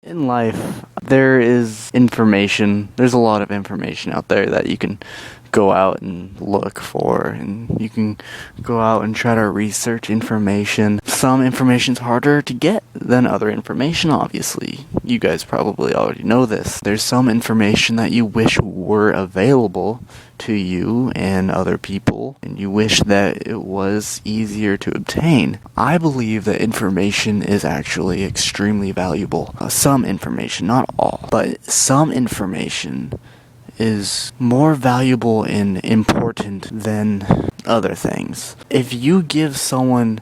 In life, there is information. There's a lot of information out there that you can go out and look for, and you can go out and try to research information. Some information's harder to get than other information, obviously. You guys probably already know this. There's some information that you wish were available to you and other people, and you wish that it was easier to obtain. I believe that information is actually extremely valuable. Some information, not all, but some information is more valuable and important than other things. If you give someone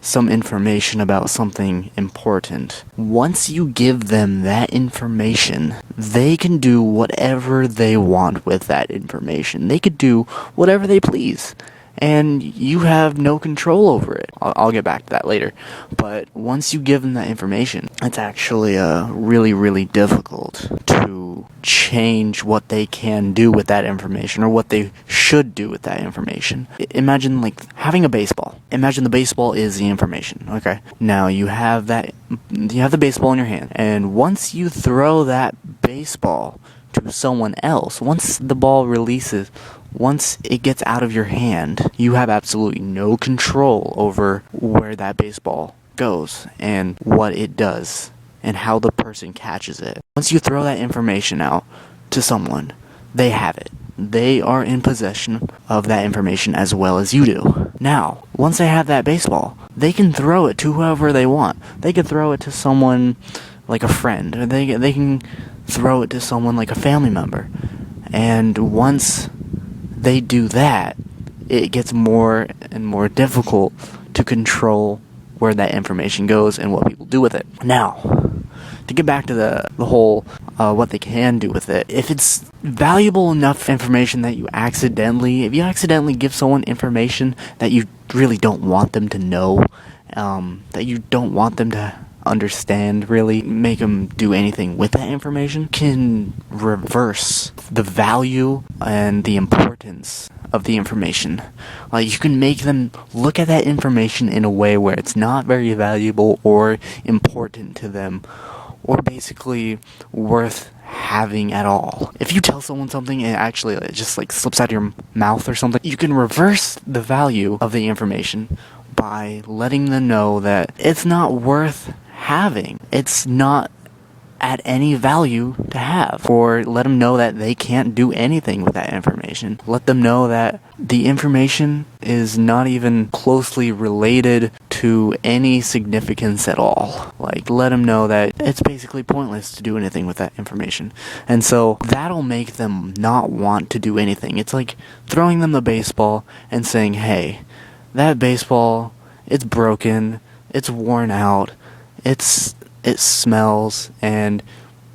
some information about something important, once you give them that information, they can do whatever they want with that information. They could do whatever they please, and you have no control over it. I'll get back to that later. But once you give them that information, it's actually really, really difficult to change what they can do with that information or what they should do with that information. Imagine like having a baseball. Imagine the baseball is the information. Okay. Now you have the baseball in your hand, and once you throw that baseball to someone else, once the ball releases, once it gets out of your hand, you have absolutely no control over where that baseball goes and what it does and how the person catches it. Once you throw that information out to someone, they have it. They are in possession of that information as well as you do. Now, once they have that baseball, they can throw it to whoever they want. They can throw it to someone like a friend, or they can throw it to someone like a family member. And once they do that, it gets more and more difficult to control where that information goes and what people do with it. Now, to get back to the whole what they can do with it, if it's valuable enough information that if you accidentally give someone information that you really don't want them to know, that you don't want them to understand, really make them do anything with that information, can reverse the value and the importance of the information. Like, you can make them look at that information in a way where it's not very valuable or important to them, or basically worth having at all. If you tell someone something and actually it just like slips out of your mouth or something, you can reverse the value of the information by letting them know that it's not worth having. It's not at any value to have. Or let them know that they can't do anything with that information. Let them know that the information is not even closely related to any significance at all. Like, let them know that it's basically pointless to do anything with that information. And so that'll make them not want to do anything. It's like throwing them the baseball and saying, hey, that baseball, it's broken, it's worn out, it smells, and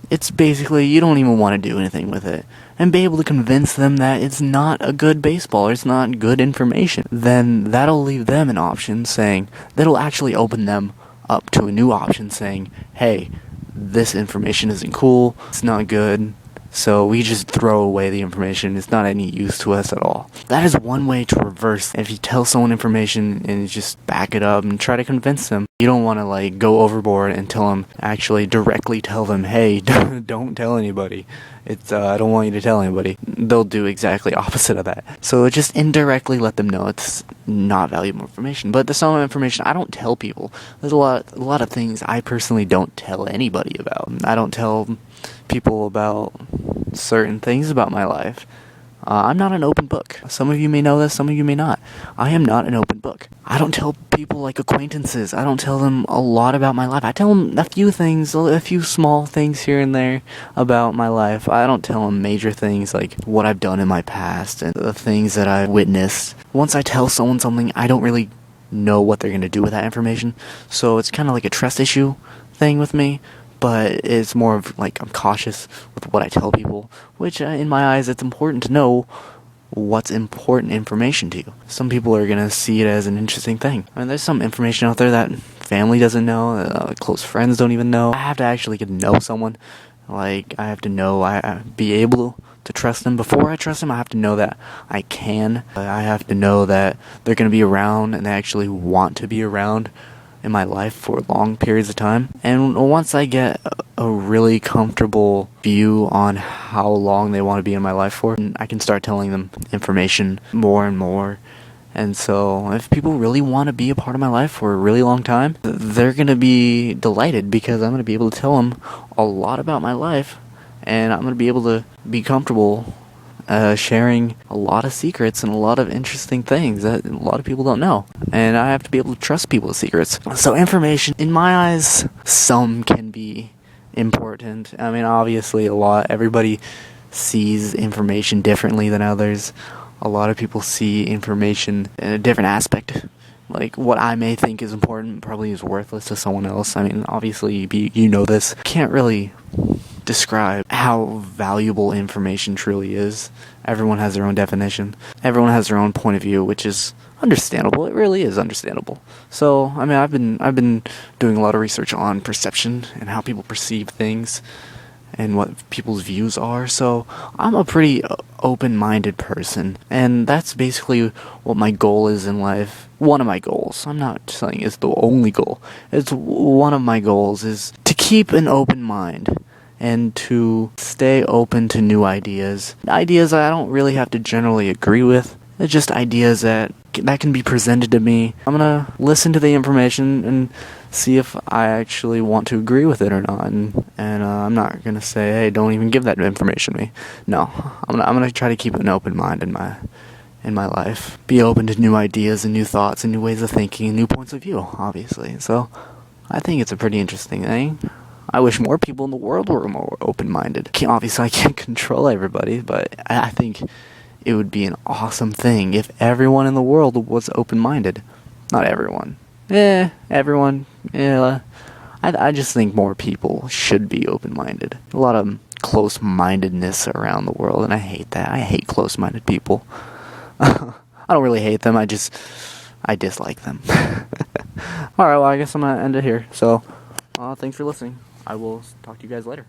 it's basically, you don't even want to do anything with it. And be able to convince them that it's not a good baseball, or it's not good information. Then that'll leave them an option saying, that'll actually open them up to a new option saying, hey, this information isn't cool, it's not good, so we just throw away the information. It's not any use to us at all. That is one way to reverse. If you tell someone information and just back it up and try to convince them, you don't want to like go overboard and actually directly tell them, hey, don't tell anybody. I don't want you to tell anybody. They'll do exactly opposite of that. So just indirectly let them know it's not valuable information. But there's some information I don't tell people. There's a lot of things I personally don't tell anybody about. I don't tell people about certain things about my life. I'm not an open book. Some of you may know this, some of you may not. I am not an open book. I don't tell people like acquaintances. I don't tell them a lot about my life. I tell them a few things, a few small things here and there about my life. I don't tell them major things like what I've done in my past and the things that I've witnessed. Once I tell someone something, I don't really know what they're going to do with that information. So it's kind of like a trust issue thing with me. But it's more of like I'm cautious with what I tell people, which in my eyes, it's important to know what's important information to you. Some people are going to see it as an interesting thing. I mean, there's some information out there that family doesn't know, close friends don't even know. I have to actually get to know someone. Like, I have to know, I be able to trust them. Before I trust them, I have to know that I can. I have to know that they're going to be around and they actually want to be around. in my life for long periods of time. And once I get a really comfortable view on how long they want to be in my life for, I can start telling them information more and more. And so if people really want to be a part of my life for a really long time, they're going to be delighted because I'm going to be able to tell them a lot about my life, and I'm going to be able to be comfortable sharing a lot of secrets and a lot of interesting things that a lot of people don't know. And I have to be able to trust people's secrets. So information, in my eyes, some can be important. I mean, obviously everybody sees information differently than others. A lot of people see information in a different aspect. Like, what I may think is important probably is worthless to someone else. I mean, obviously, you know this. Can't really describe how valuable information truly is. Everyone has their own definition. Everyone has their own point of view, which is understandable. It really is understandable. So, I mean, I've been doing a lot of research on perception and how people perceive things and what people's views are. So I'm a pretty open-minded person, and that's basically what my goal is in life. One of my goals. I'm not saying it's the only goal. It's one of my goals is to keep an open mind and to stay open to new ideas. Ideas I don't really have to generally agree with. It's just ideas that can be presented to me. I'm gonna listen to the information and see if I actually want to agree with it or not. And I'm not gonna say, hey, don't even give that information to me. No, I'm gonna try to keep an open mind in my life. Be open to new ideas and new thoughts and new ways of thinking and new points of view, obviously. So I think it's a pretty interesting thing. I wish more people in the world were more open-minded. Obviously, I can't control everybody, but I think it would be an awesome thing if everyone in the world was open-minded. Not everyone. Everyone. Yeah. I just think more people should be open-minded. A lot of close-mindedness around the world, and I hate that. I hate close-minded people. I don't really hate them, I dislike them. Alright, well, I guess I'm gonna end it here. So, thanks for listening. I will talk to you guys later.